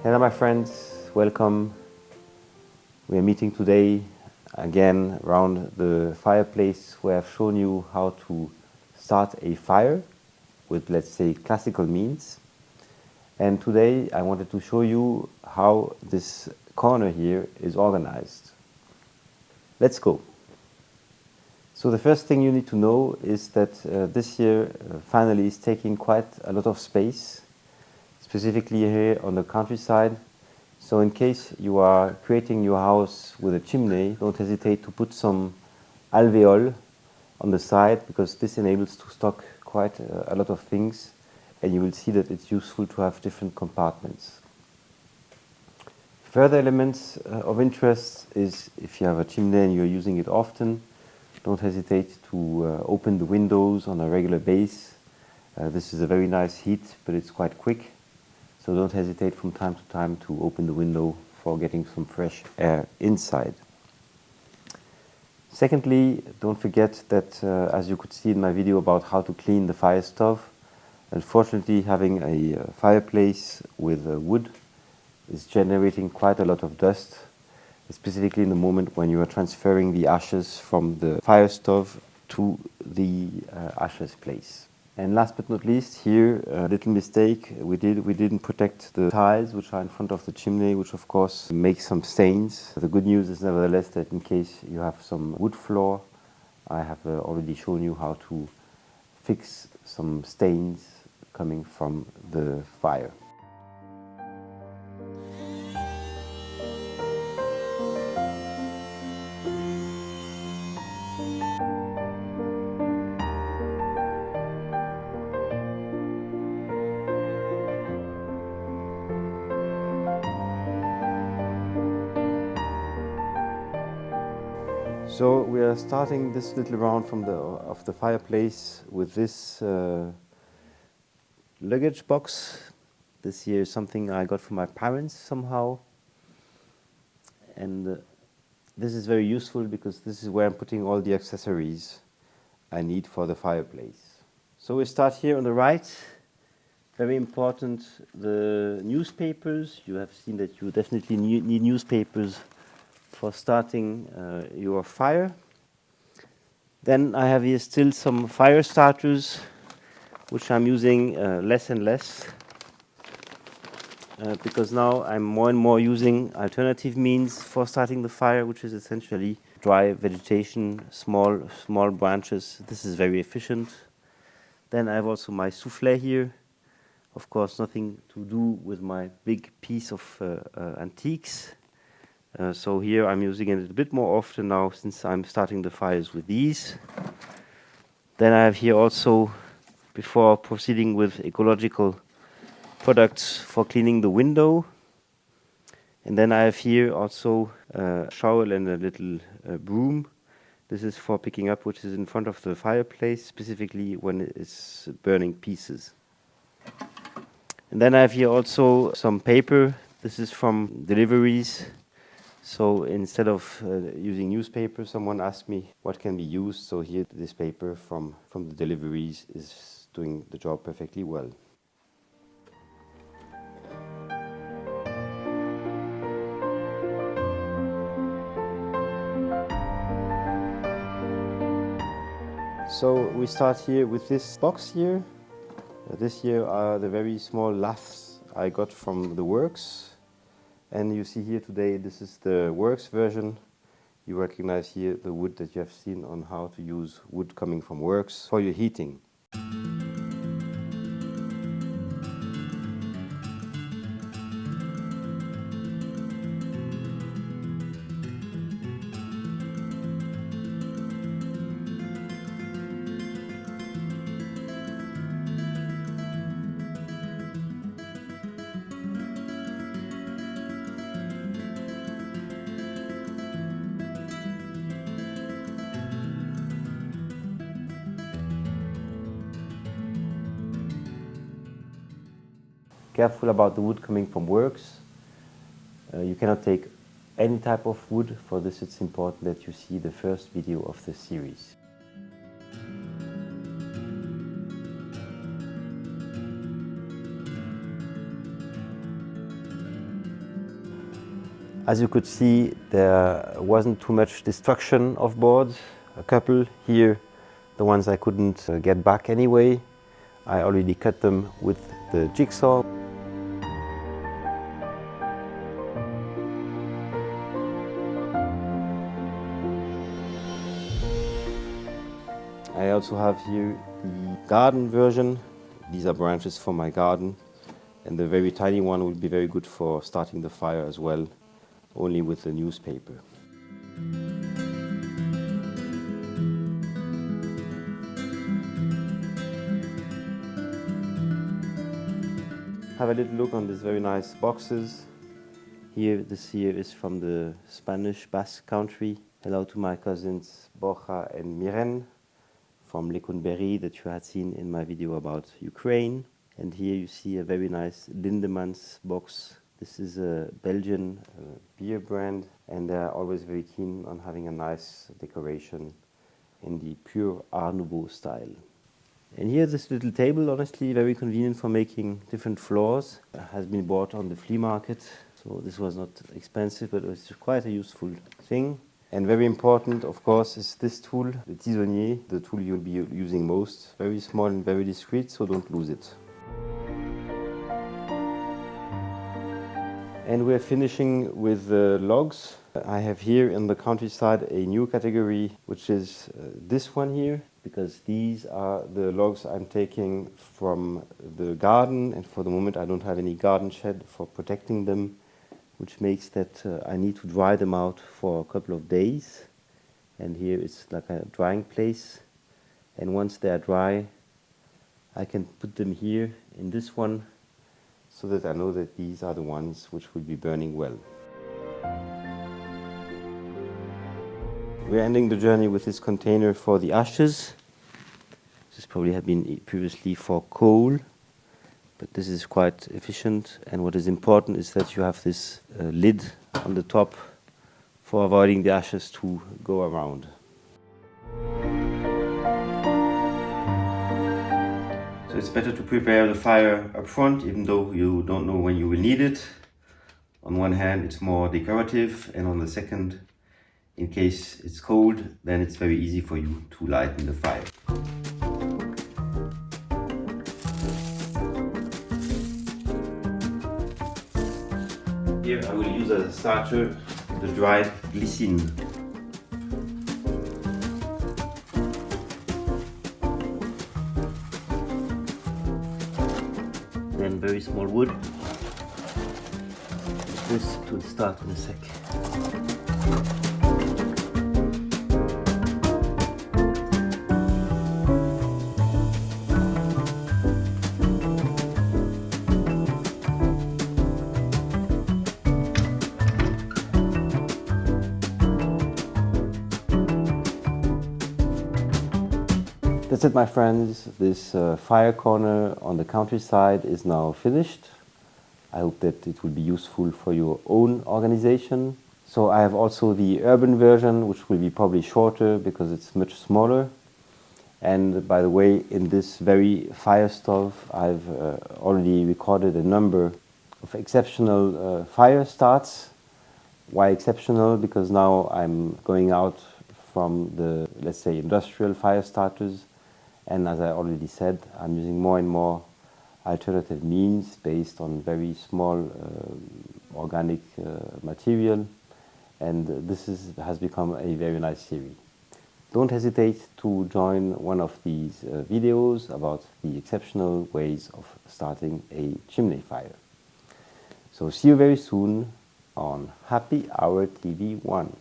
Hello my friends, welcome. We are meeting today again around the fireplace where I've shown you how to start a fire with, let's say, classical means. And today I wanted to show you how this corner here is organized. Let's go. So the first thing you need to know is that this here finally is taking quite a lot of space, specifically here on the countryside. So in case you are creating your house with a chimney, don't hesitate to put some alveoli on the side, because this enables to stock quite a lot of things, and you will see that it's useful to have different compartments. Further elements of interest is if you have a chimney and you're using it often, don't hesitate to open the windows on a regular basis. This is a very nice heat, but it's quite quick. So don't hesitate from time to time to open the window for getting some fresh air inside. Secondly, don't forget that as you could see in my video about how to clean the fire stove, unfortunately having a fireplace with wood is generating quite a lot of dust, specifically in the moment when you are transferring the ashes from the fire stove to the ashes place. And last but not least, here a little mistake we didn't protect the tiles which are in front of the chimney, which of course makes some stains. The good news is nevertheless that in case you have some wood floor, I have already shown you how to fix some stains coming from the fire. So we are starting this little round of the fireplace with this luggage box. This here is something I got from my parents somehow, and this is very useful because this is where I'm putting all the accessories I need for the fireplace. So we start here on the right. Very important, the newspapers. You have seen that you definitely need newspapers for starting your fire. Then I have here still some fire starters, which I'm using less and less, because now I'm more and more using alternative means for starting the fire, which is essentially dry vegetation, small branches. This is very efficient. Then I have also my souffle here. Of course, nothing to do with my big piece of antiques. So here I'm using it a bit more often now, since I'm starting the fires with these. Then I have here also, before proceeding with ecological products for cleaning the window. And then I have here also a shovel and a little broom. This is for picking up what is in front of the fireplace, specifically when it is burning pieces. And then I have here also some paper. This is from deliveries. So instead of using newspaper, someone asked me what can be used. So here this paper from the deliveries is doing the job perfectly well. So we start here with this box here. This here are the very small laths I got from the works. And you see here today, this is the works version. You recognize here the wood that you have seen on how to use wood coming from works for your heating. Careful about the wood coming from works. You cannot take any type of wood. For this it's important that you see the first video of the series. As you could see, there wasn't too much destruction of boards. A couple here, the ones I couldn't get back anyway. I already cut them with the jigsaw. I also have here the garden version. These are branches for my garden, and the very tiny one will be very good for starting the fire as well, only with the newspaper. Have a little look on these very nice boxes. This here is from the Spanish Basque country. Hello to my cousins Borja and Miren from Lecunberry that you had seen in my video about Ukraine. And here you see a very nice Lindemans box. This is a Belgian beer brand, and they are always very keen on having a nice decoration in the pure Art Nouveau style. And here this little table, honestly very convenient for making different floors. It has been bought on the flea market, so this was not expensive, but it was quite a useful thing. And very important, of course, is this tool, the tisonnier, the tool you'll be using most. Very small and very discreet, so don't lose it. And we're finishing with the logs. I have here in the countryside a new category, which is this one here, because these are the logs I'm taking from the garden, and for the moment I don't have any garden shed for protecting them, which makes that I need to dry them out for a couple of days. And here it's like a drying place, and once they are dry I can put them here in this one, so that I know that these are the ones which will be burning well. We're ending the journey with this container for the ashes. This probably had been previously for coal, but this is quite efficient, and what is important is that you have this lid on the top for avoiding the ashes to go around. So it's better to prepare the fire up front, even though you don't know when you will need it. On one hand it's more decorative, and on the second, in case it's cold, then it's very easy for you to lighten the fire. Here I will use as a starter the dried glycine. Then very small wood. This to start in a sec. That's it, my friends. This fire corner on the countryside is now finished. I hope that it will be useful for your own organization. So I have also the urban version, which will be probably shorter because it's much smaller. And by the way, in this very fire stove, I've already recorded a number of exceptional fire starts. Why exceptional? Because now I'm going out from the, let's say, industrial fire starters. And as I already said, I'm using more and more alternative means based on very small organic material. And this has become a very nice series. Don't hesitate to join one of these videos about the exceptional ways of starting a chimney fire. So see you very soon on Happy Hour TV 1.